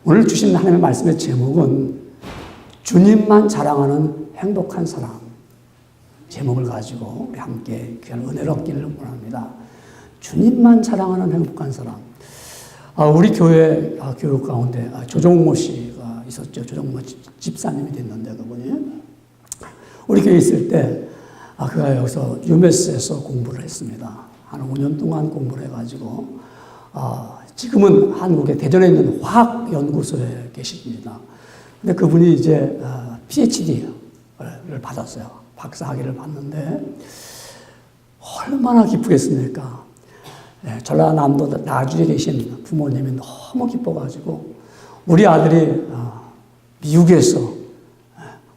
오늘 주신 하나님의 말씀의 제목은 주님만 자랑하는 행복한 사람. 제목을 가지고 우리 함께 귀한 은혜를 얻기를 원합니다. 주님만 자랑하는 행복한 사람. 우리 교회 교육 가운데 조정모 씨가 있었죠. 조정모 집사님이 됐는데 그분이 우리 교회에 있을 때 그가 여기서 UMS에서 공부를 했습니다. 한 5년 동안 공부를 해가지고 지금은 한국의 대전에 있는 화학연구소에 계십니다. 근데 그분이 이제 PhD를 받았어요. 박사학위를 받는데 얼마나 기쁘겠습니까? 전라남도 나주에 계신 부모님이 너무 기뻐가지고 우리 아들이 미국에서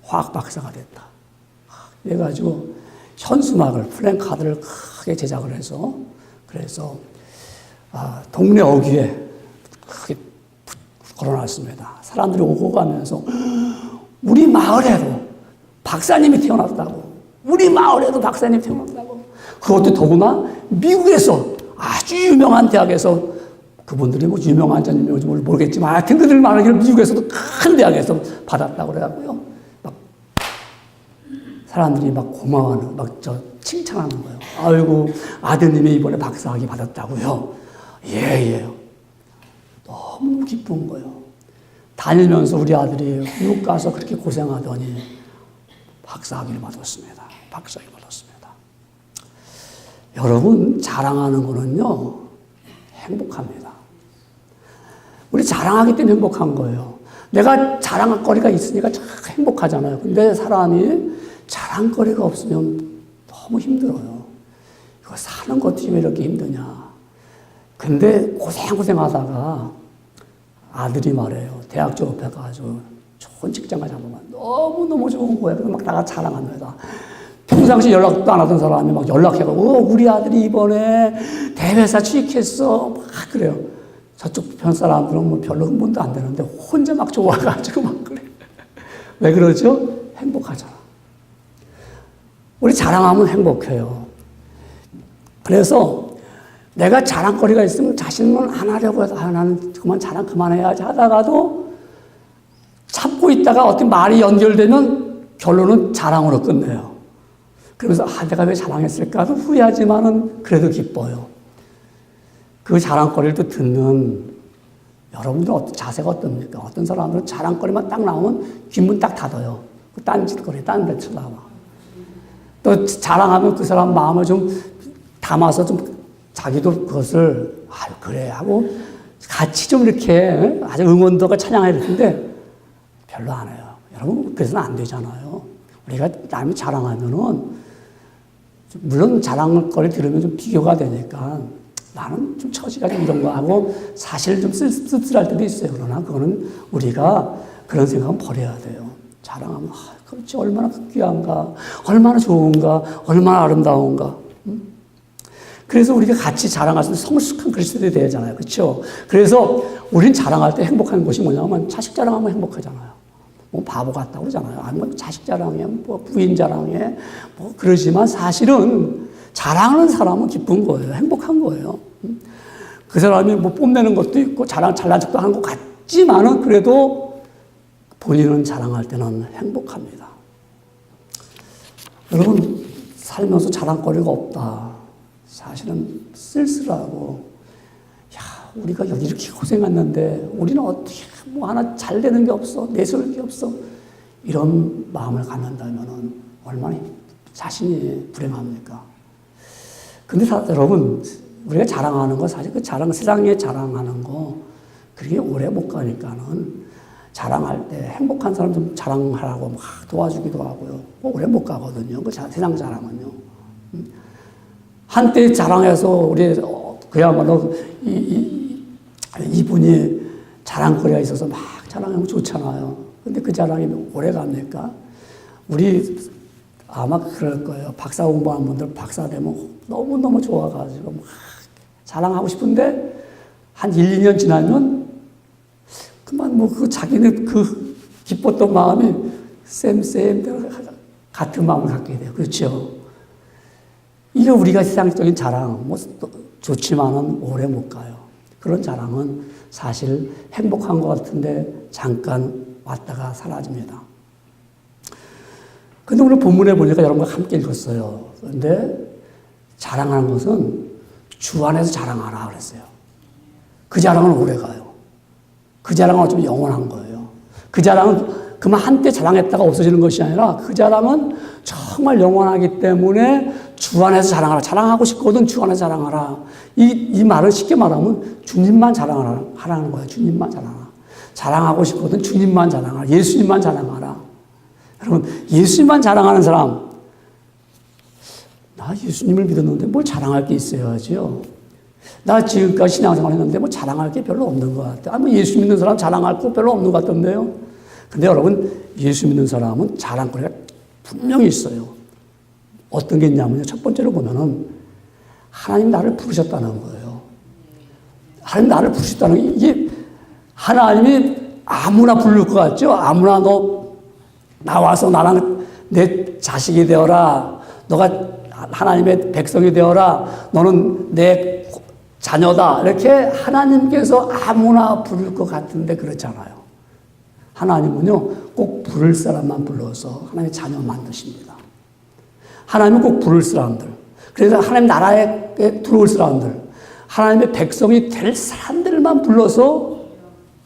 화학 박사가 됐다. 그래가지고 현수막을 플랜카드를 크게 제작을 해서 그래서 동네 어귀에 크게 걸어놨습니다. 사람들이 오고 가면서 우리 마을에도 박사님이 태어났다고. 우리 마을에도 박사님이 태어났다고. 그것도 더구나 미국에서 아주 유명한 대학에서 그분들이 뭐 유명한지 안 유명한지 모르겠지만 하여튼 그들 말하기를 미국에서도 큰 대학에서 받았다고 그래갖고요. 막 사람들이 막 고마워하는, 칭찬하는 거예요. 아이고, 아드님이 이번에 박사학위 받았다고요. 예. 너무 기쁜 거예요. 다니면서 우리 아들이 미국 가서 그렇게 고생하더니 박사학위를 받았습니다. 박사학위 받았습니다. 여러분, 자랑하는 거는요, 행복합니다. 우리 자랑하기 때문에 행복한 거예요. 내가 자랑할 거리가 있으니까 참 행복하잖아요. 근데 사람이 자랑거리가 없으면 너무 힘들어요. 이거 사는 것도 왜 이렇게 힘드냐. 근데 고생하다가 아들이 말해요. 대학 졸업해가지고 좋은 직장을 잡으면 너무너무 좋은 거예요. 그래서 막 다가 자랑합니다. 평상시 연락도 안 하던 사람이 막 연락해가지고 우리 아들이 이번에 대회사 취직했어. 막 그래요. 저쪽 편 사람들은 뭐 별로 흥분도 안 되는데 혼자 막 좋아가지고 막 그래. 왜 그러죠? 행복하잖아. 우리 자랑하면 행복해요. 그래서 내가 자랑거리가 있으면 자신은 안 하려고 해서 나는 그만 자랑 그만해야지 하다가도 참고 있다가 어떤 말이 연결되면 결론은 자랑으로 끝내요. 그러면서 내가 왜 자랑했을까 후회하지만은 그래도 기뻐요. 그 자랑거리를 또 듣는 여러분들 자세가 어떻습니까? 어떤 사람들은 자랑거리만 딱 나오면 귓문 딱 닫아요. 딴짓거리, 딴 데 쳐다봐. 또 자랑하면 그 사람 마음을 좀 담아서 좀 자기도 그것을 그래 하고 같이 좀 이렇게 아주 응원도가 찬양해야 되는데 별로 안 해요. 여러분 그래서는 안 되잖아요. 우리가 남이 자랑하면은 물론 자랑거리 들으면 좀 비교가 되니까 나는 좀 처지가 좀 이런 거 하고 사실 좀 씁쓸할 때도 있어요. 그러나 그거는 우리가 그런 생각은 버려야 돼요. 자랑하면 그렇지 얼마나 귀한가, 얼마나 좋은가, 얼마나 아름다운가. 그래서 우리가 같이 자랑할 수 있는 성숙한 그리스도인이 되잖아요. 그렇죠? 그래서 우린 자랑할 때 행복한 것이 뭐냐면 자식 자랑하면 행복하잖아요. 뭐 바보 같다고 그러잖아요. 아니면 자식 자랑해, 뭐 부인 자랑해, 뭐 그러지만 사실은 자랑하는 사람은 기쁜 거예요. 행복한 거예요. 그 사람이 뭐 뽐내는 것도 있고 잘난 척도 하는 것 같지만은 그래도 본인은 자랑할 때는 행복합니다. 여러분 살면서 자랑거리가 없다. 사실은 쓸쓸하고 우리가 여기 이렇게 고생했는데 우리는 어떻게 뭐 하나 잘 되는 게 없어. 내세울 게 없어. 이런 마음을 갖는다면 얼마나 자신이 불행합니까? 근데 여러분 우리가 자랑하는 거 사실 그 세상에 자랑하는 거 그렇게 오래 못 가니까는 자랑할 때 행복한 사람 좀 자랑하라고 막 도와주기도 하고요. 오래 못 가거든요. 그 세상 자랑은요. 한때 자랑해서 우리 그야말로 이분이 자랑거리가 있어서 막 자랑하면 좋잖아요. 근데 그 자랑이 오래 갑니까? 우리 아마 그럴 거예요. 박사 공부하는 분들 박사 되면 너무너무 좋아가지고 막 자랑하고 싶은데 한 1, 2년 지나면 그만 뭐 그 자기는 그 기뻤던 마음이 쌤 같은 마음을 갖게 돼요. 그렇죠? 이게 우리가 세상적인 자랑, 뭐 좋지만은 오래 못 가요. 그런 자랑은 사실 행복한 것 같은데 잠깐 왔다가 사라집니다. 근데 오늘 본문에 보니까 여러분과 함께 읽었어요. 그런데 자랑하는 것은 주 안에서 자랑하라 그랬어요. 그 자랑은 오래가요. 그 자랑은 좀 영원한 거예요. 그 자랑은 그만 한때 자랑했다가 없어지는 것이 아니라 그 자랑은 정말 영원하기 때문에 주 안에서 자랑하라. 자랑하고 싶거든 주 안에서 자랑하라. 이 말을 쉽게 말하면 주님만 자랑하라는 거예요. 주님만 자랑하라. 자랑하고 싶거든 주님만 자랑하라. 예수님만 자랑하라. 여러분, 예수님만 자랑하는 사람, 나 예수님을 믿었는데 뭘 자랑할 게 있어야죠. 나 지금까지 신앙생활 했는데 뭐 자랑할 게 별로 없는 것 같아요. 뭐 예수 믿는 사람 자랑할 거 별로 없는 것 같던데요. 근데 여러분, 예수 믿는 사람은 자랑거리가 분명히 있어요. 어떤 게 있냐면요. 첫 번째로 보면은 하나님 나를 부르셨다는 거예요. 하나님 나를 부르셨다는 게 이게 하나님이 아무나 부를 것 같죠? 아무나 너 나와서 나랑 내 자식이 되어라. 너가 하나님의 백성이 되어라. 너는 내 자녀다. 이렇게 하나님께서 아무나 부를 것 같은데 그렇잖아요. 하나님은요, 꼭 부를 사람만 불러서 하나님의 자녀 만드십니다. 하나님은 꼭 부를 사람들. 그래서 하나님 나라에 들어올 사람들, 하나님의 백성이 될 사람들만 불러서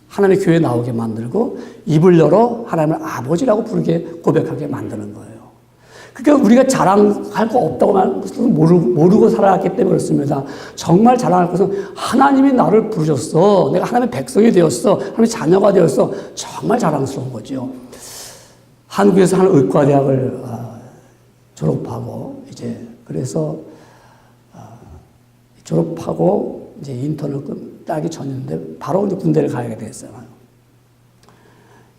하나님의 교회에 나오게 만들고 입을 열어 하나님을 아버지라고 부르게 고백하게 만드는 거예요. 그러니까 우리가 자랑할 거 없다고 모르고 살아왔기 때문에 그렇습니다. 정말 자랑할 것은 하나님이 나를 부르셨어. 내가 하나님의 백성이 되었어. 하나님의 자녀가 되었어. 정말 자랑스러운 거죠. 한국에서 한 의과대학을 졸업하고 이제 그래서 졸업하고 이제 인턴을 따기 전인데 바로 이제 군대를 가야 됐어요.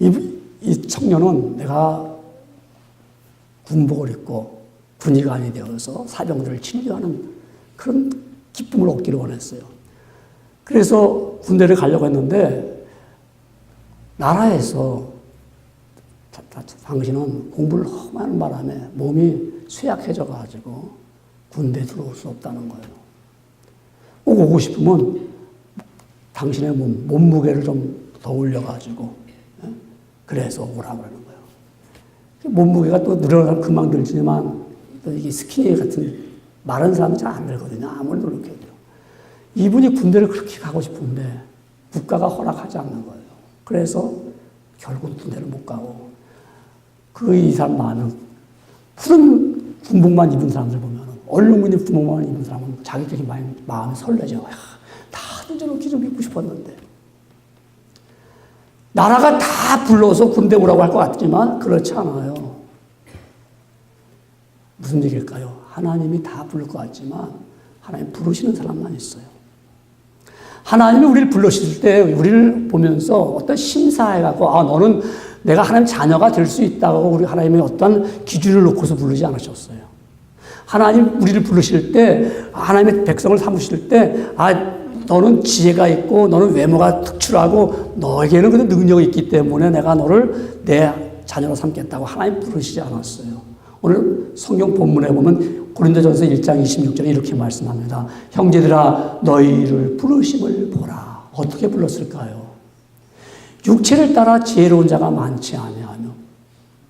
이 청년은 내가 군복을 입고 군의관이 되어서 사병들을 치료하는 그런 기쁨을 얻기를 원했어요. 그래서 군대를 가려고 했는데 나라에서 당신은 공부를 너무 하는 바람에 몸이 쇠약해져가지고 군대에 들어올 수 없다는 거예요. 꼭 오고 싶으면 당신의 몸무게를 좀 더 올려가지고 그래서 오라고 하는 거예요. 몸무게가 또 늘어나면 금방 늘지만 또 이게 스키니 같은 마른 사람은 잘 안 늘거든요. 아무리 노력해도. 이분이 군대를 그렇게 가고 싶은데 국가가 허락하지 않는 거예요. 그래서 결국 군대를 못 가고 이 사람 많은 푸른 군복만 입은 사람들 보면 얼룩무늬 군복만 입은 사람은 자기들이 마음이 설레죠. 다들 저렇게 좀 입고 싶었는데 나라가 다 불러서 군대 오라고 할 것 같지만 그렇지 않아요. 무슨 얘기일까요? 하나님이 다 부를 것 같지만 하나님 부르시는 사람만 있어요. 하나님이 우리를 불러주실 때 우리를 보면서 어떤 심사해갖고 너는 내가 하나님 자녀가 될 수 있다고 우리 하나님의 어떤 기준을 놓고서 부르지 않으셨어요. 하나님 우리를 부르실 때 하나님의 백성을 삼으실 때 너는 지혜가 있고 너는 외모가 특출하고 너에게는 그런 능력이 있기 때문에 내가 너를 내 자녀로 삼겠다고 하나님 부르시지 않았어요. 오늘 성경 본문에 보면 고린도전서 1장 26절에 이렇게 말씀합니다. 형제들아 너희를 부르심을 보라. 어떻게 불렀을까요? 육체를 따라 지혜로운 자가 많지 아니하며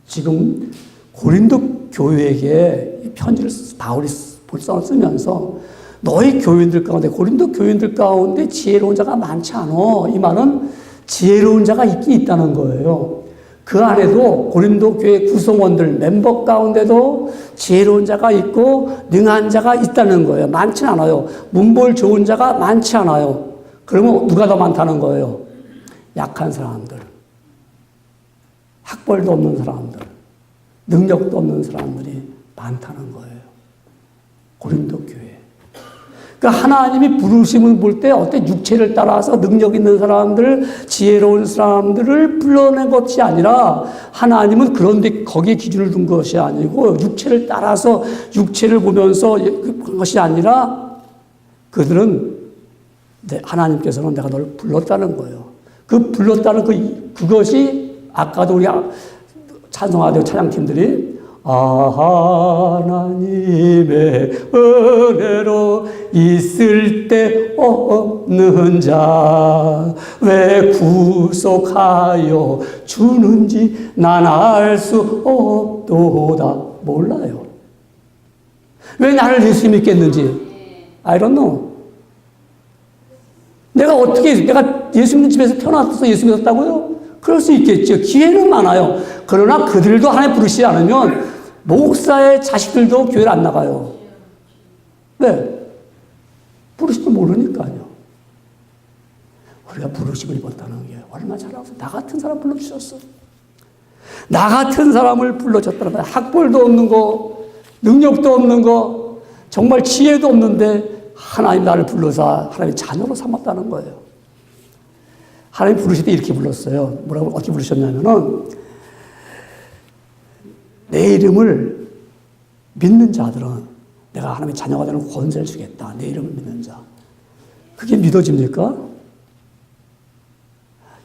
지금 고린도 교회에게 이 편지를 바울이 볼성을 쓰면서 너희 교인들 가운데 고린도 교인들 가운데 지혜로운 자가 많지 않아. 이 말은 지혜로운 자가 있긴 있다는 거예요. 그 안에도 고린도 교회 구성원들 멤버 가운데도 지혜로운 자가 있고 능한 자가 있다는 거예요. 많지 않아요. 문벌 좋은 자가 많지 않아요. 그러면 누가 더 많다는 거예요? 약한 사람들, 학벌도 없는 사람들, 능력도 없는 사람들이 많다는 거예요. 고린도 교회. 그러니까 하나님이 부르심을 볼 때 어떤 육체를 따라서 능력 있는 사람들, 지혜로운 사람들을 불러낸 것이 아니라 하나님은 그런데 거기에 기준을 둔 것이 아니고 육체를 따라서 육체를 보면서 그런 것이 아니라 그들은 하나님께서는 내가 너를 불렀다는 거예요. 그 불렀다는 그것이 아까도 우리 찬송하던 찬양팀들이 하나님의 은혜로 있을 데 없는 자 왜 구속하여 주는지 난 알 수 없도다. 몰라요. 왜 나를 예수 믿겠는지 I don't know. 내가 예수 믿는 집에서 태어나서 예수 믿었다고요? 그럴 수 있겠죠. 기회는 많아요. 그러나 그들도 하나님 부르시지 않으면 목사의 자식들도 교회를 안 나가요. 왜? 부르심을 모르니까요. 우리가 부르심을 입었다는 게 얼마나 잘하고 나 같은 사람 불러주셨어. 나 같은 사람을 불러줬다는 거야. 학벌도 없는 거, 능력도 없는 거, 정말 지혜도 없는데 하나님 나를 불러서 하나님의 자녀로 삼았다는 거예요. 하나님 부르실 때 이렇게 불렀어요. 뭐라고 어떻게 부르셨냐면은 내 이름을 믿는 자들은 내가 하나님의 자녀가 되는 권세를 주겠다. 내 이름을 믿는 자. 그게 믿어집니까?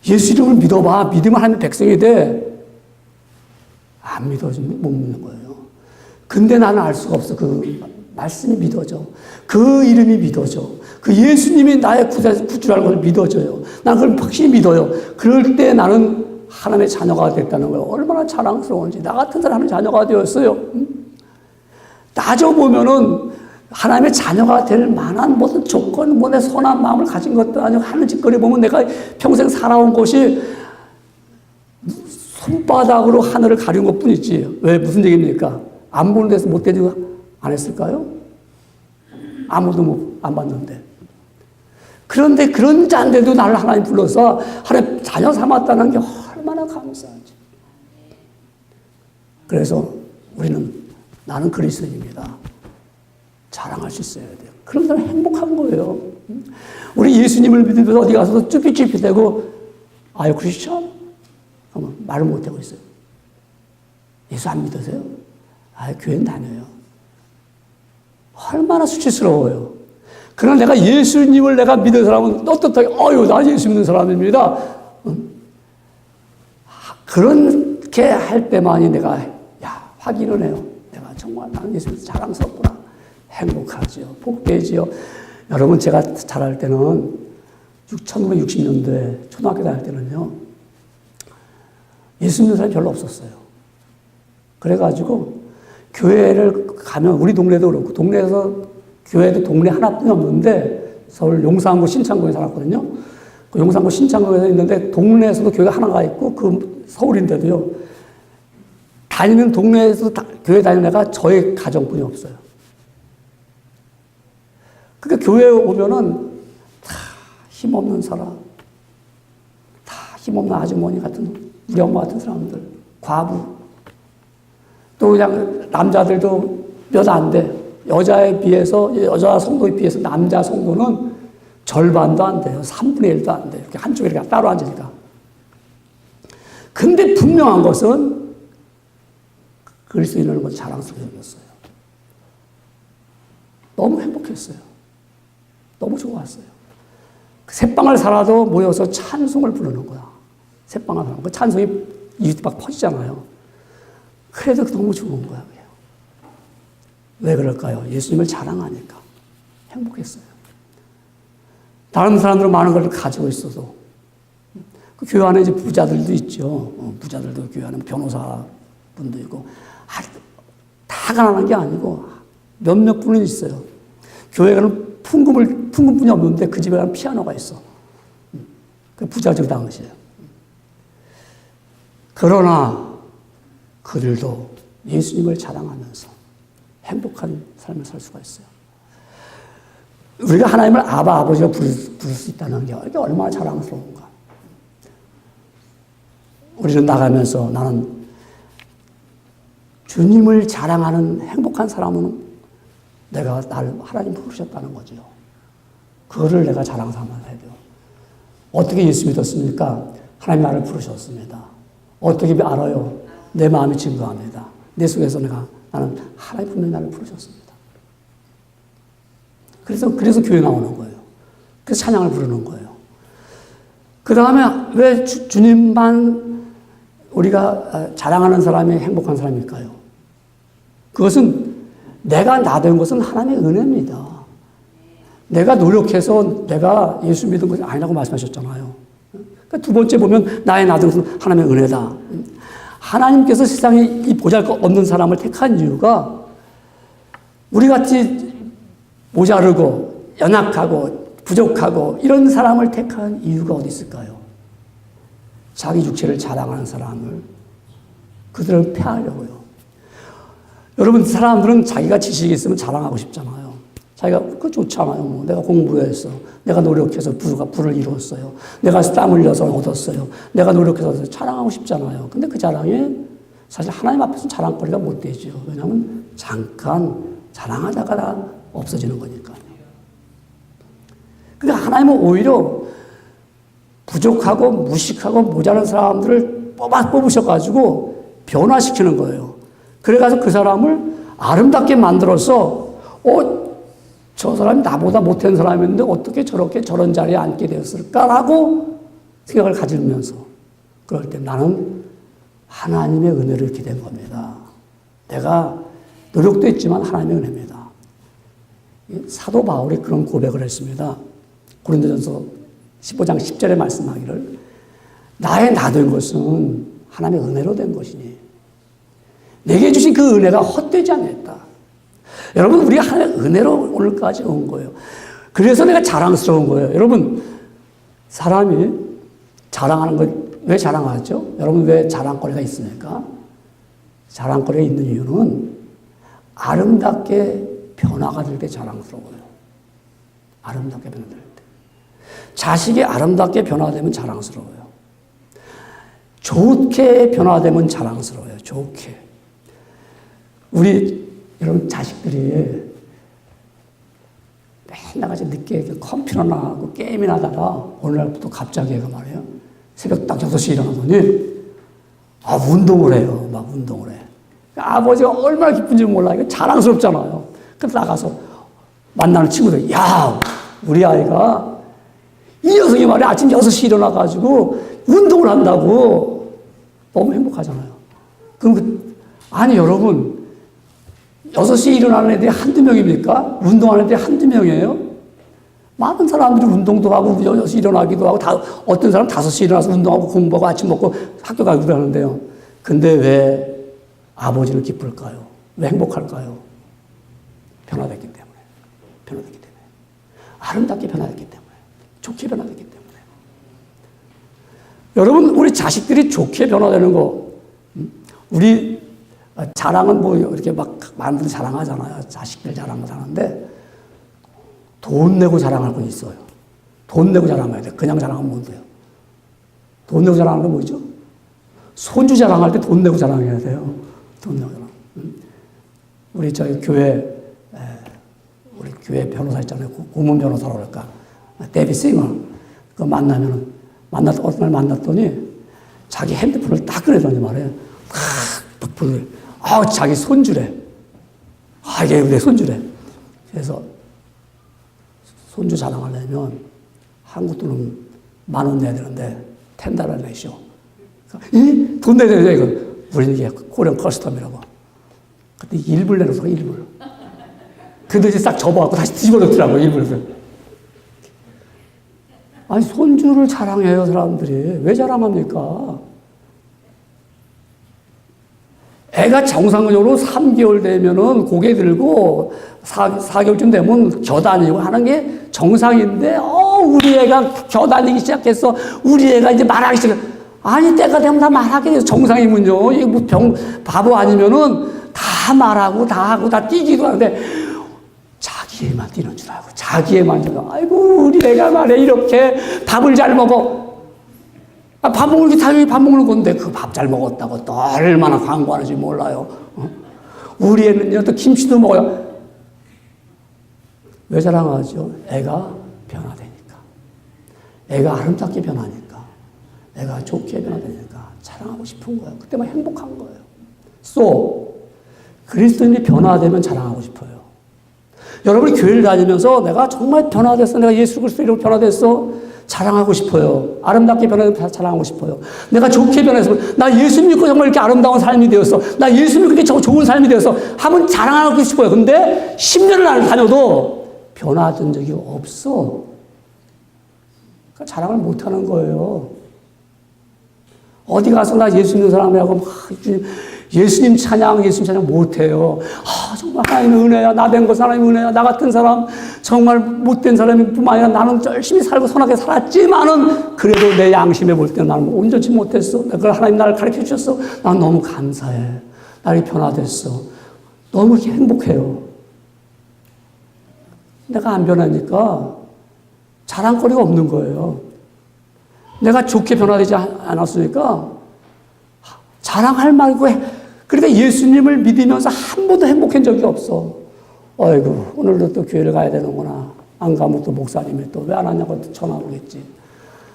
예수 이름을 믿어봐. 믿으면 하나님의 백성이 돼. 안 믿어지면 못 믿는 거예요. 근데 나는 알 수가 없어. 그 말씀이 믿어져. 그 이름이 믿어져. 그 예수님이 나의 구주라는 걸 믿어져요. 나는 그걸 확실히 믿어요. 그럴 때 나는 하나님의 자녀가 됐다는 거예요. 얼마나 자랑스러운지. 나 같은 사람의 자녀가 되었어요. 따져보면은 하나님의 자녀가 될 만한 무슨 조건, 뭐 내 선한 마음을 가진 것도 아니고 하는 짓거리 보면 내가 평생 살아온 것이 손바닥으로 하늘을 가린 것 뿐이지. 왜? 무슨 얘기입니까? 안 보는 데서 못되지 안 했을까요? 아무도 안 봤는데. 그런데 그런 자인데도 나를 하나님 불러서 하나님 자녀 삼았다는 게 얼마나 감사하지. 그래서 나는 그리스도인입니다. 자랑할 수 있어야 돼요. 그런 사람 행복한 거예요. 우리 예수님을 믿으면서 어디 가서도 쭈삣쭈삣대고 아유 크리스천? 하면 말을 못하고 있어요. 예수 안 믿으세요? 아유 교회는 다녀요. 얼마나 수치스러워요. 그러나 내가 예수님을 내가 믿는 사람은 떳떳하게 나 예수 믿는 사람입니다. 그렇게 할 때만이 내가 확인을 해요. 내가 정말 나는 예수 믿어서 자랑스럽구나. 행복하지요. 복되지요. 여러분 제가 자랄 때는 1960년도에 초등학교 다닐 때는요. 예수 믿는 사람이 별로 없었어요. 그래가지고 교회를 가면 우리 동네도 그렇고 동네에서 교회도 동네 하나뿐이 없는데 서울 용산구 신창구에 살았거든요. 그 용산구 신창구에 있는데 동네에서도 교회가 하나가 있고 그 서울인데도요. 다니는 동네에서 교회 다니는 애가 저희 가정뿐이 없어요. 그러니까 교회에 오면은 다 힘없는 사람, 다 힘없는 아주머니 같은 우리 엄마 같은 사람들, 과부, 또 그냥 남자들도 몇 안 돼. 여자 성도에 비해서 남자 성도는 절반도 안 돼요. 3분의 1도 안 돼요. 이렇게 한쪽에 이렇게 따로 앉으니까. 근데 분명한 것은 그리스도인이라는 건 자랑스럽게 여겼어요. 너무 행복했어요. 너무 좋았어요. 새방을 살아도 모여서 찬송을 부르는 거야. 새방을 살아도 그 찬송이 이웃 막 퍼지잖아요. 그래도 너무 좋은 거야. 왜 그럴까요? 예수님을 자랑하니까 행복했어요. 다른 사람들은 많은 걸 가지고 있어도 그 교회 안에 이제 부자들도 있죠. 부자들도 교회 안에 변호사 분도 있고 다 가난한 게 아니고 몇몇 분은 있어요. 교회 가는 풍금뿐이 없는데 그 집에 가는 피아노가 있어. 그 부자적 당시에. 그러나 그들도 예수님을 자랑하면서 행복한 삶을 살 수가 있어요. 우리가 하나님을 아버지가 부를 수 있다는 게 얼마나 자랑스러운가. 우리는 나가면서 나는 주님을 자랑하는 행복한 사람은 나를 하나님 부르셨다는 거죠. 그거를 내가 자랑 삼아야 돼요. 어떻게 예수 믿었습니까? 하나님 나를 부르셨습니다. 어떻게 알아요? 내 마음이 증거합니다. 내 속에서 나는 하나님 분명히 나를 부르셨습니다. 그래서 교회 나오는 거예요. 그래서 찬양을 부르는 거예요. 그 다음에 왜 주님만 우리가 자랑하는 사람이 행복한 사람일까요? 그것은 내가 나 된 것은 하나님의 은혜입니다. 내가 노력해서 내가 예수 믿은 것이 아니라고 말씀하셨잖아요. 그러니까 두 번째 보면 나의 나 된 것은 하나님의 은혜다. 하나님께서 세상에 이 보잘것없는 사람을 택한 이유가 우리같이 모자르고 연약하고 부족하고 이런 사람을 택한 이유가 어디 있을까요? 자기 육체를 자랑하는 사람을 그들을 폐하려고요. 여러분, 사람들은 자기가 지식이 있으면 자랑하고 싶잖아요. 자기가 그거 좋잖아요. 뭐 내가 공부했어. 내가 노력해서 부를 이루었어요. 내가 땀 흘려서 얻었어요. 내가 노력해서 자랑하고 싶잖아요. 근데 그 자랑이 사실 하나님 앞에서 자랑거리가 못 되죠. 왜냐하면 잠깐 자랑하다가 다 없어지는 거니까요. 그러니까 하나님은 오히려 부족하고 무식하고 모자란 사람들을 뽑으셔가지고 변화시키는 거예요. 그래가지고 그 사람을 아름답게 만들어서 저 사람이 나보다 못한 사람인데 어떻게 저런 자리에 앉게 되었을까라고 생각을 가지면서 그럴 때 나는 하나님의 은혜를 기대한 겁니다. 내가 노력도 했지만 하나님의 은혜입니다. 사도 바울이 그런 고백을 했습니다. 고린도전서 15장 10절에 말씀하기를 나의 나 된 것은 하나님의 은혜로 된 것이니 내게 주신 그 은혜가 헛되지 않았다. 여러분, 우리 하나님의 은혜로 오늘까지 온 거예요. 그래서 내가 자랑스러운 거예요. 여러분, 사람이 자랑하는 걸 왜 자랑하죠? 여러분, 왜 자랑거리가 있습니까? 자랑거리가 있는 이유는 아름답게 변화가 될 때 자랑스러워요. 아름답게 변화될 때. 자식이 아름답게 변화되면 자랑스러워요. 좋게 변화되면 자랑스러워요. 좋게. 우리 여러분 자식들이 맨날 같이 늦게 컴퓨터나 하고 게임이나 하다가 어느 날부터 갑자기 얘가 말해요. 새벽 딱 6시에 일어나더니 운동을 해요. 막 운동을 해. 아버지가 얼마나 기쁜지 몰라. 이거 자랑스럽잖아요. 그래서 나가서 만나는 친구들, 야, 우리 아이가 이 녀석이 말이야 아침 6시에 일어나가지고 운동을 한다고. 너무 행복하잖아요. 그럼 아니 여러분 6시에 일어나는 애들이 한두 명입니까? 운동하는 애들이 한두 명이에요? 많은 사람들이 운동도 하고 6시에 일어나기도 하고 어떤 사람은 5시에 일어나서 운동하고 공부하고 아침 먹고 학교 가기도 하는데요. 근데 왜 아버지는 기쁠까요? 왜 행복할까요? 변화됐기 때문에. 변화됐기 때문에. 아름답게 변화됐기 때문에. 좋게 변화됐기 때문에. 여러분, 우리 자식들이 좋게 변화되는 거, 우리 자랑은 뭐 이렇게 막 많은 자랑하잖아요. 자식들 자랑을 하는데 돈 내고 자랑할 건 있어요. 돈 내고 자랑해야 돼. 그냥 자랑하면 못 돼요. 돈 내고 자랑하는 건 뭐죠? 손주 자랑할 때 돈 내고 자랑해야 돼요. 돈 내고 자랑. 우리 저희 우리 교회 변호사 있잖아요. 고문 변호사라고 그럴까. 데비 싱어. 그 어떤 날 만났더니 자기 핸드폰을 딱 꺼내더니 말이에요. 자기 손주래. 이게 내 손주래. 그래서 손주 자랑하려면 한국 돈은 10,000원 내야 되는데 $10 내시오. 돈 내야 되는데 이거 우리는 이게 코리안 커스텀이라고. 그때 1불 내놓아서 1불. 근데 이제 싹 접어갖고 다시 뒤집어 놓더라고 1불을. 아니 손주를 자랑해요 사람들이. 왜 자랑합니까? 애가 정상적으로 3개월 되면은 고개 들고 4개월쯤 되면 겨 다니고 하는 게 정상인데, 우리 애가 겨 다니기 시작했어. 우리 애가 이제 말하기 시작해. 아니, 때가 되면 다 말하게 돼서 정상이군요. 이게 뭐 바보 아니면은 다 말하고 다 하고 다 뛰기도 하는데, 자기애만 뛰는 줄 알고, 자기애만 뛰는 줄 알고, 아이고, 우리 애가 말해. 이렇게 밥을 잘 먹어. 밥 먹는 게 당연히 밥 먹는 건데 그 밥 잘 먹었다고 또 얼마나 광고하는지 몰라요. 우리 애는요 또 김치도 먹어요. 왜 자랑하죠? 애가 변화되니까. 애가 아름답게 변하니까. 애가 좋게 변화되니까 자랑하고 싶은 거예요. 그때만 행복한 거예요. 그리스도인이 변화되면 자랑하고 싶어요. 여러분이 교회를 다니면서 내가 정말 변화됐어. 내가 예수 그리스도로 변화됐어. 자랑하고 싶어요. 아름답게 변해서 자랑하고 싶어요. 내가 좋게 변해서 나 예수 믿고 정말 이렇게 아름다운 삶이 되었어. 나 예수 믿고 이렇게 좋은 삶이 되었어. 하면 자랑하고 싶어요. 근데 10년을 다녀도 변화된 적이 없어. 그러니까 자랑을 못하는 거예요. 어디 가서 나 예수 믿는 사람이라고 막 예수님 찬양 못해요. 정말 하나님의 은혜야. 나 된 거 사람의 은혜야. 나 같은 사람, 정말 못된 사람이 뿐만 아니라 나는 열심히 살고 선하게 살았지만은 그래도 내 양심에 볼 때는 나는 온전치 못했어. 그걸 하나님 나를 가르쳐 주셨어. 난 너무 감사해. 나를 변화됐어. 너무 행복해요. 내가 안 변하니까 자랑거리가 없는 거예요. 내가 좋게 변화되지 않았으니까 자랑할 말고 그러니까 예수님을 믿으면서 한 번도 행복한 적이 없어. 아이고 오늘도 또 교회를 가야 되는구나. 안 가면 또 목사님이 또 왜 안 왔냐고 또 전화 오겠지.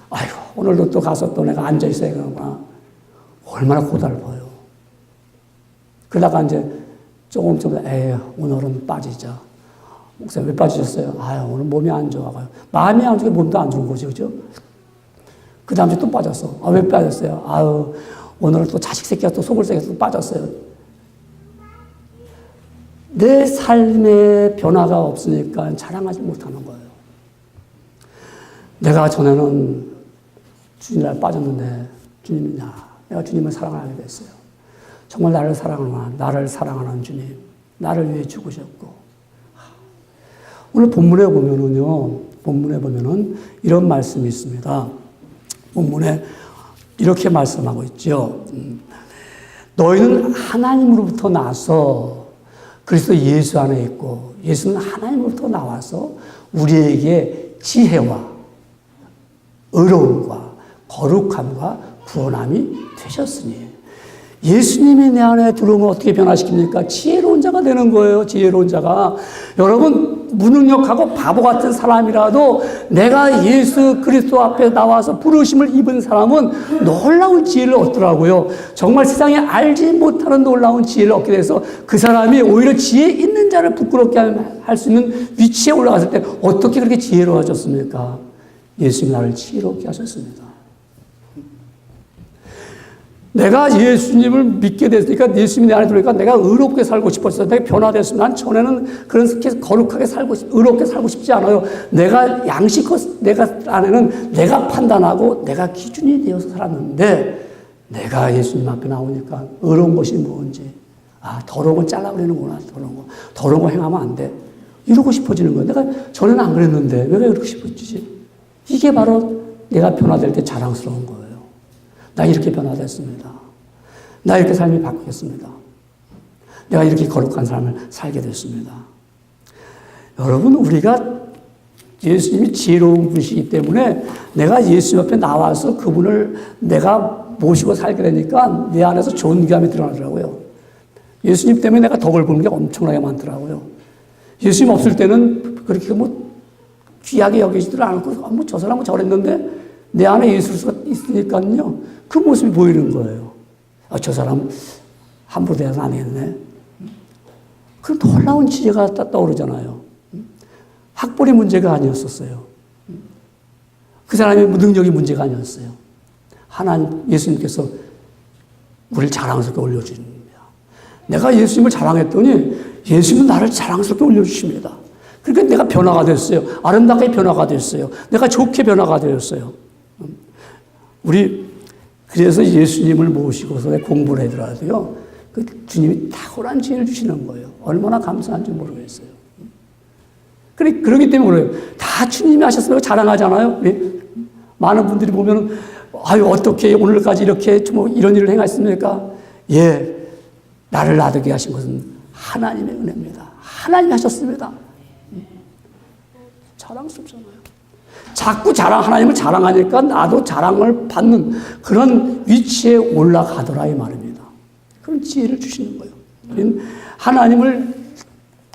아이고 오늘도 또 가서 또 내가 앉아 있어야 되는구나. 얼마나 고달퍼요. 그러다가 이제 조금 오늘은 빠지자. 목사님 왜 빠지셨어요? 오늘 몸이 안 좋아가요. 마음이 안 좋게 몸도 안 좋은 거죠, 그죠? 그 다음 주에 또 빠졌어. 왜 빠졌어요? 오늘은 또 자식 새끼가 또 속을 새끼가 또 빠졌어요. 내 삶에 변화가 없으니까 자랑하지 못하는 거예요. 내가 전에는 주님을 빠졌는데 주님이 내가 주님을 사랑하게 됐어요. 정말 나를 사랑하는 주님, 나를 위해 죽으셨고. 오늘 본문에 보면은 이런 말씀이 있습니다. 본문에 이렇게 말씀하고 있죠. 너희는 하나님으로부터 나서 그리스도 예수 안에 있고 예수는 하나님으로부터 나와서 우리에게 지혜와 의로움과 거룩함과 구원함이 되셨으니 예수님이 내 안에 들어오면 어떻게 변화시킵니까? 지혜로운 자가 되는 거예요. 지혜로운 자가. 여러분 무능력하고 바보 같은 사람이라도 내가 예수 그리스도 앞에 나와서 부르심을 입은 사람은 놀라운 지혜를 얻더라고요. 정말 세상에 알지 못하는 놀라운 지혜를 얻게 돼서 그 사람이 오히려 지혜 있는 자를 부끄럽게 할 수 있는 위치에 올라갔을 때 어떻게 그렇게 지혜로워졌습니까? 예수님이 나를 지혜롭게 하셨습니다. 내가 예수님을 믿게 됐으니까 예수님이 내 안에 들어오니까 내가 의롭게 살고 싶었어요. 내가 변화됐으면 난 전에는 그렇게 거룩하게 의롭게 살고 싶지 않아요. 내가 내가 안에는 내가 판단하고 내가 기준이 되어서 살았는데 내가 예수님 앞에 나오니까 의로운 것이 뭔지 더러운 건 잘라버리는구나. 더러운 거 행하면 안 돼. 이러고 싶어지는 거예요. 내가 전에는 안 그랬는데 왜 그렇게 싶어지지? 이게 바로 내가 변화될 때 자랑스러운 거예요. 나 이렇게 변화됐습니다. 나 이렇게 삶이 바뀌었습니다. 내가 이렇게 거룩한 삶을 살게 됐습니다. 여러분, 우리가 예수님이 지혜로운 분이시기 때문에 내가 예수님 앞에 나와서 그분을 내가 모시고 살게 되니까 내 안에서 존귀함이 드러나더라고요. 예수님 때문에 내가 덕을 보는 게 엄청나게 많더라고요. 예수님 없을 때는 그렇게 귀하게 여기지도 않고 저 사람은 저랬는데 내 안에 예수가 있으니까요. 그 모습이 보이는 거예요. 저 사람 함부로 대해서 안 했네. 그런 놀라운 지혜가 떠오르잖아요. 학벌이 문제가 아니었었어요. 그 사람의 능력이 문제가 아니었어요. 하나님, 예수님께서 우리를 자랑스럽게 올려주십니다. 내가 예수님을 자랑했더니 예수님은 나를 자랑스럽게 올려주십니다. 그러니까 내가 변화가 됐어요. 아름답게 변화가 됐어요. 내가 좋게 변화가 되었어요. 그래서 예수님을 모시고서 공부를 하더라도요, 그 주님이 탁월한 지혜를 주시는 거예요. 얼마나 감사한지 모르겠어요. 그러기 때문에 그래요. 다 주님이 하셨으면 자랑하잖아요. 많은 분들이 보면은, 어떻게 오늘까지 이렇게 이런 일을 행했습니까? 나를 놔두게 하신 것은 하나님의 은혜입니다. 하나님이 하셨습니다. 자랑스럽잖아요. 자꾸 하나님을 자랑하니까 나도 자랑을 받는 그런 위치에 올라가더라 이 말입니다. 그런 지혜를 주시는 거예요. 하나님을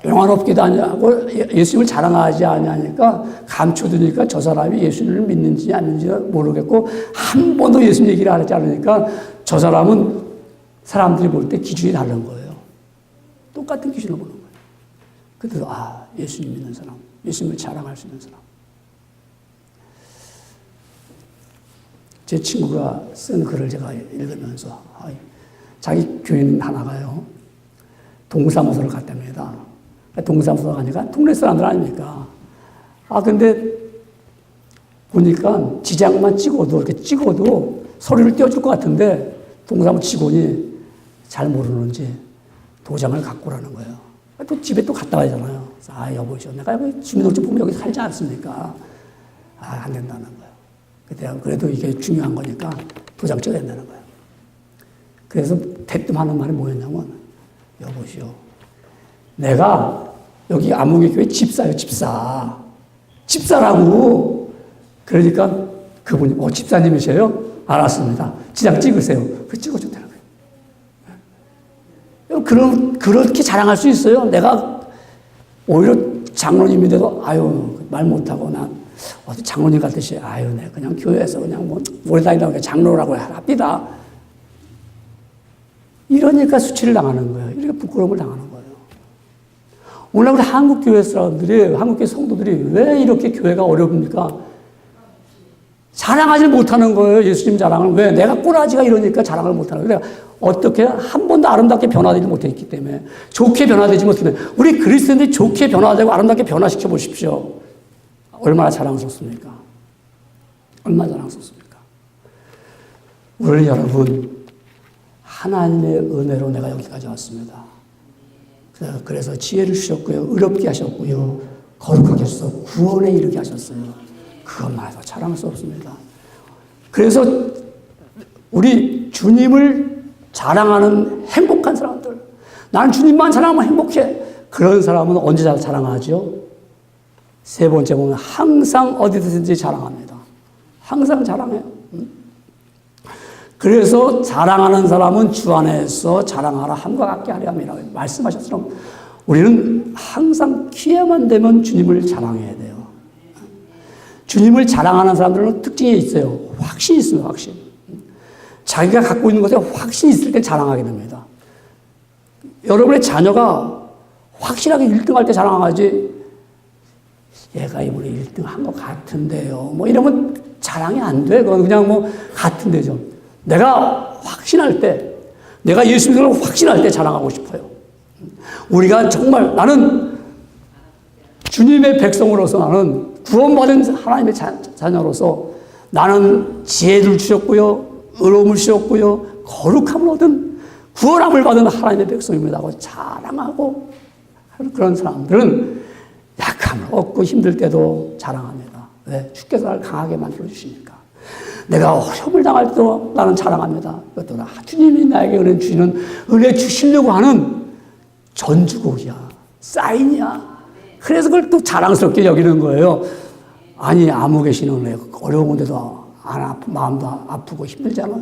영화롭게도 하고 예수님을 자랑하지 않으니까 감춰두니까 저 사람이 예수님을 믿는지 아닌지 모르겠고 한 번도 예수님 얘기를 하지 않으니까 저 사람은 사람들이 볼 때 기준이 다른 거예요. 똑같은 기준을 보는 거예요. 그래서 예수님 믿는 사람, 예수님을 자랑할 수 있는 사람. 제 친구가 쓴 글을 제가 읽으면서 자기 교인 하나가요. 동사무소를 갔답니다. 동사무소 가니까 동네 사람들 아닙니까? 근데 보니까 지장만 찍어도 이렇게 찍어도 서류를 떼어줄 것 같은데 동사무소 직원이 잘 모르는지 도장을 갖고 오라는 거예요. 또 집에 또 갔다 와야잖아요. 여보시오. 내가 주민등록증 보면 여기 살지 않습니까? 안 된다는 거예요. 그래도 이게 중요한 거니까 도장 찍어야 된다는 거예요. 그래서 대뜸 하는 말이 뭐였냐면, 여보시오. 내가 여기 아무개 교회 집사예요, 집사. 집사라고. 그러니까 그분이, 집사님이세요? 알았습니다. 지장 찍으세요. 그 찍어준다는 거예요. 그렇게 자랑할 수 있어요. 내가 오히려 장로님인데도, 말 못하고 난 어디 장로님 같듯이, 네, 그냥 교회에서 그냥 오래 다니다가 장로라고 합니다. 이러니까 수치를 당하는 거예요. 이렇게 부끄러움을 당하는 거예요. 오늘 우리 한국교회 사람들이, 한국교회 성도들이 왜 이렇게 교회가 어렵습니까? 자랑하지 못하는 거예요. 예수님 자랑을. 왜? 내가 꼬라지가 이러니까 자랑을 못하는 거예요. 내가 어떻게 한 번도 아름답게 변화되지 못했기 때문에, 좋게 변화되지 못했기 때문에, 우리 그리스도인들이 좋게 변화되고 아름답게 변화시켜 보십시오. 얼마나 자랑스럽습니까? 얼마나 자랑스럽습니까? 우리 여러분, 하나님의 은혜로 내가 여기까지 왔습니다. 그래서 지혜를 주셨고요. 의롭게 하셨고요. 거룩하게 하셔서 구원에 이르게 하셨어요. 그것만 해도 자랑할 수 없습니다. 그래서 우리 주님을 자랑하는 행복한 사람들, 나는 주님만 자랑하면 행복해. 그런 사람은 언제 자랑하죠? 세 번째 보면 항상 어디든지 자랑합니다. 항상 자랑해요. 그래서 자랑하는 사람은 주 안에서 자랑하라 함과 같게 하려 함이라고 말씀하셨처럼 우리는 항상 기회만 되면 주님을 자랑해야 돼요. 주님을 자랑하는 사람들은 특징이 있어요. 확신이 있습니다. 확신. 자기가 갖고 있는 것에 확신이 있을 때 자랑하게 됩니다. 여러분의 자녀가 확실하게 1등할 때 자랑하지, 얘가 이번에 1등 한 것 같은데요. 이러면 자랑이 안 돼. 그건 그냥 같은데죠. 내가 확신할 때, 내가 예수 믿음을 확신할 때 자랑하고 싶어요. 우리가 정말 나는 주님의 백성으로서, 나는 구원받은 하나님의 자녀로서 나는 지혜를 주셨고요, 의로움을 주셨고요, 거룩함을 얻은 구원함을 받은 하나님의 백성입니다 하고 자랑하고, 그런 사람들은 약함을 얻고 힘들 때도 자랑합니다. 왜? 주께서 나를 강하게 만들어주시니까. 내가 어려움을 당할 때도 나는 자랑합니다. 그것도 주님이 나에게 은혜 주시는, 은혜 주시려고 하는 전주곡이야, 사인이야. 그래서 그걸 또 자랑스럽게 여기는 거예요. 아니, 아무 계시는 은혜, 어려운데도 마음도 아프고 힘들잖아.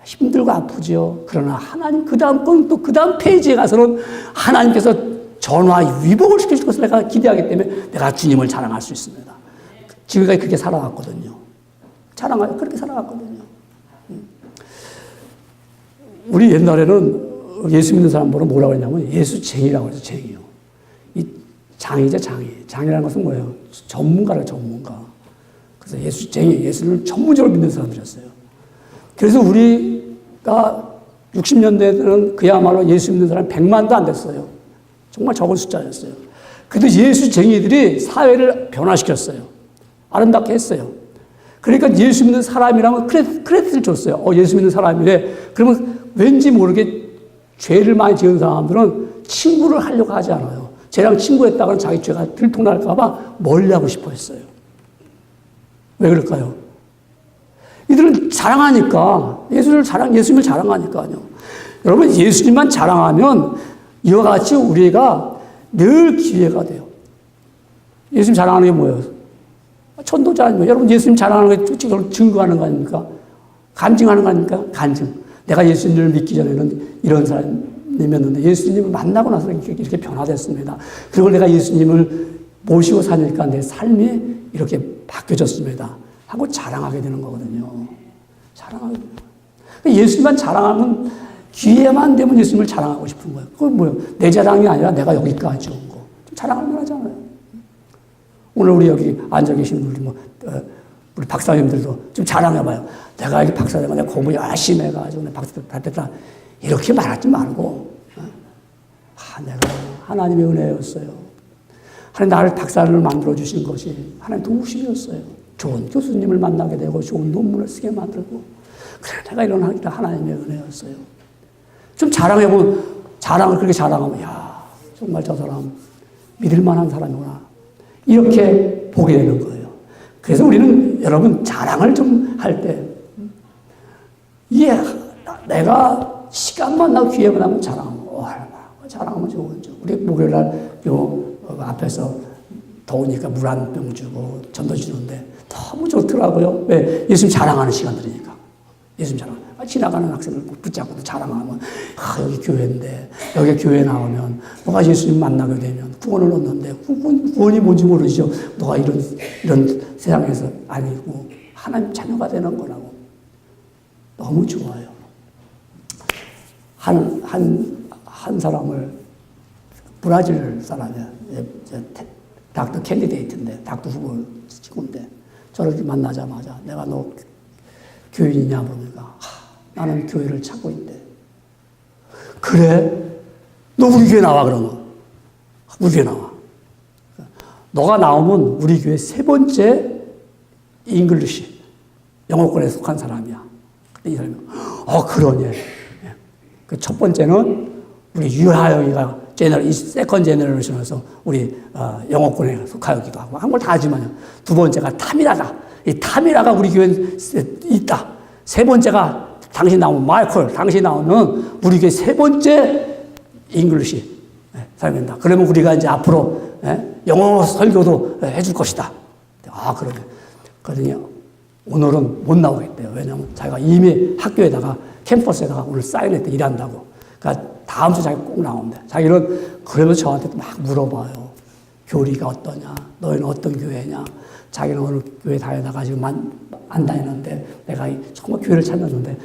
힘들고 아프죠. 그러나 하나님 그 다음 건 또 그 다음 페이지에 가서는 하나님께서 전화 위복을 시켜줄 것을 내가 기대하기 때문에 내가 주님을 자랑할 수 있습니다. 지금까지 그렇게 살아왔거든요. 그렇게 살아왔거든요. 우리 옛날에는 예수 믿는 사람 뭐라고 했냐면 예수쟁이라고 해서 쟁이요. 이 장이죠, 장이. 장이라는 것은 뭐예요? 전문가라, 전문가. 그래서 예수쟁이, 예수를 전문적으로 믿는 사람들이었어요. 그래서 우리가 60년대에는 그야말로 예수 믿는 사람이 100만도 안 됐어요. 정말 적은 숫자였어요. 그래도 예수쟁이들이 사회를 변화시켰어요. 아름답게 했어요. 그러니까 예수 믿는 사람이라면 크레딧을 줬어요. 예수 믿는 사람이래. 그러면 왠지 모르게 죄를 많이 지은 사람들은 친구를 하려고 하지 않아요. 쟤랑 친구했다가는 자기 죄가 들통날까봐 멀리하고 싶어 했어요. 왜 그럴까요? 이들은 자랑하니까, 예수님을 자랑하니까요. 여러분, 예수님만 자랑하면 이와 같이 우리가 늘 기회가 돼요. 예수님 자랑하는 게 뭐예요? 천도자 아닙니까? 여러분, 예수님 자랑하는 게 증거하는 거 아닙니까? 간증하는 거 아닙니까? 간증. 내가 예수님을 믿기 전에는 이런 사람이었는데 예수님을 만나고 나서 이렇게 변화됐습니다. 그리고 내가 예수님을 모시고 사니까 내 삶이 이렇게 바뀌어졌습니다. 하고 자랑하게 되는 거거든요. 자랑하게 되는 거예요. 예수님만 자랑하면, 기회만 되면 예수님을 자랑하고 싶은 거예요. 그건 뭐예요? 내 자랑이 아니라 내가 여기까지 온 거. 좀 자랑할 만하잖아요. 오늘 우리 여기 앉아 계신 분들이 우리 박사님들도 좀 자랑해봐요. 내가 이렇게 박사되고 내가 공부 열심히 해가지고 내가 박사 다 됐다. 이렇게 말하지 말고, 내가 하나님의 은혜였어요. 하나님 나를 박사를 만들어주신 것이 하나님 도우심이었어요. 좋은 교수님을 만나게 되고 좋은 논문을 쓰게 만들고, 그래 내가 이런 하기가 하나님의 은혜였어요. 좀 자랑해보면, 자랑을 그렇게 자랑하면, 야, 정말 저 사람 믿을만한 사람이구나. 이렇게 보게 되는 거예요. 그래서 우리는 여러분 자랑을 좀 할 때, 이게 내가 시간만 나고 기회만 하면 자랑하면, 얼마나 자랑하면 좋은지. 우리 목요일날 앞에서 더우니까 물 한 병 주고 전도 주는데 너무 좋더라고요. 왜? 예수님 자랑하는 시간들이니까. 예수님 자랑. 지나가는 학생을 붙잡고 자랑하면, 여기 교회인데, 여기 교회 나오면, 너가 예수님 만나게 되면 구원을 얻는데, 구원이 뭔지 모르죠. 너가 이런 세상에서 아니고, 하나님 자녀가 되는 거라고. 너무 좋아요. 한 사람을, 브라질 사람이야. 닥터 캔디데이트인데, 닥터 후보 친구인데, 저를 만나자마자 내가 너 교인이냐 물으니까, 나는 교회를 찾고 있대. 그래? 너 우리 교회 나와, 그러면. 우리 교회 나와. 너가 나오면 우리 교회 세 번째 잉글리시, 영어권에 속한 사람이야. 이 사람이, 그러니. 그 첫 번째는 우리 유하영이가 세컨 제너레이션에서 우리 영어권에 속하기도 하고, 한 걸 다 하지만요. 두 번째가 타미라다. 이 타미라가 우리 교회에 있다. 세 번째가 당신 나오면 마이클, 당신 나오면 우리 교회 세 번째 잉글리시 사람입니다. 그러면 우리가 이제 앞으로 영어 설교도 해줄 것이다. 그러네. 그러더니 오늘은 못 나오겠대요. 왜냐하면 자기가 이미 학교에다가 캠퍼스에다가 오늘 사인했대, 일한다고. 그러니까 다음 주 자기가 꼭 나옵니다. 자기는 그러면서 저한테 막 물어봐요. 교리가 어떠냐? 너희는 어떤 교회냐? 자기는 오늘 교회 다니다가 지금 안 다니는데 내가 정말 교회를 찾았는데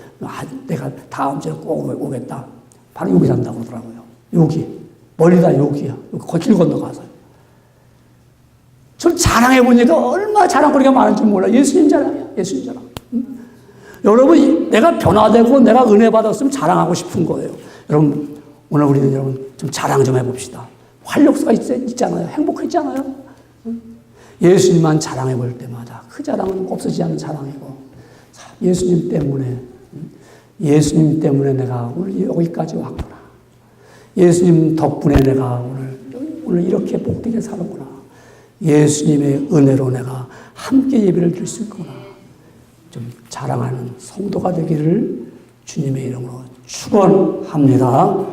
내가 다음 주에 꼭 오겠다. 바로 여기 산다고 그러더라고요. 여기. 멀리다 여기야. 여기 거칠 건너가서요. 좀 자랑해보니까 얼마나 자랑거리가 많은지 몰라. 예수님 자랑이야. 예수님 자랑. 여러분, 내가 변화되고 내가 은혜 받았으면 자랑하고 싶은 거예요. 여러분, 오늘 우리는 여러분 좀 자랑 좀 해봅시다. 활력소가 있잖아요. 행복했잖아요. 예수님만 자랑해 볼 때마다 그 자랑은 없어지지 않는 자랑이고, 예수님 때문에 내가 오늘 여기까지 왔구나. 예수님 덕분에 내가 오늘 이렇게 복되게 살았구나. 예수님의 은혜로 내가 함께 예배를 드릴 수 있구나. 좀 자랑하는 성도가 되기를 주님의 이름으로 축원합니다.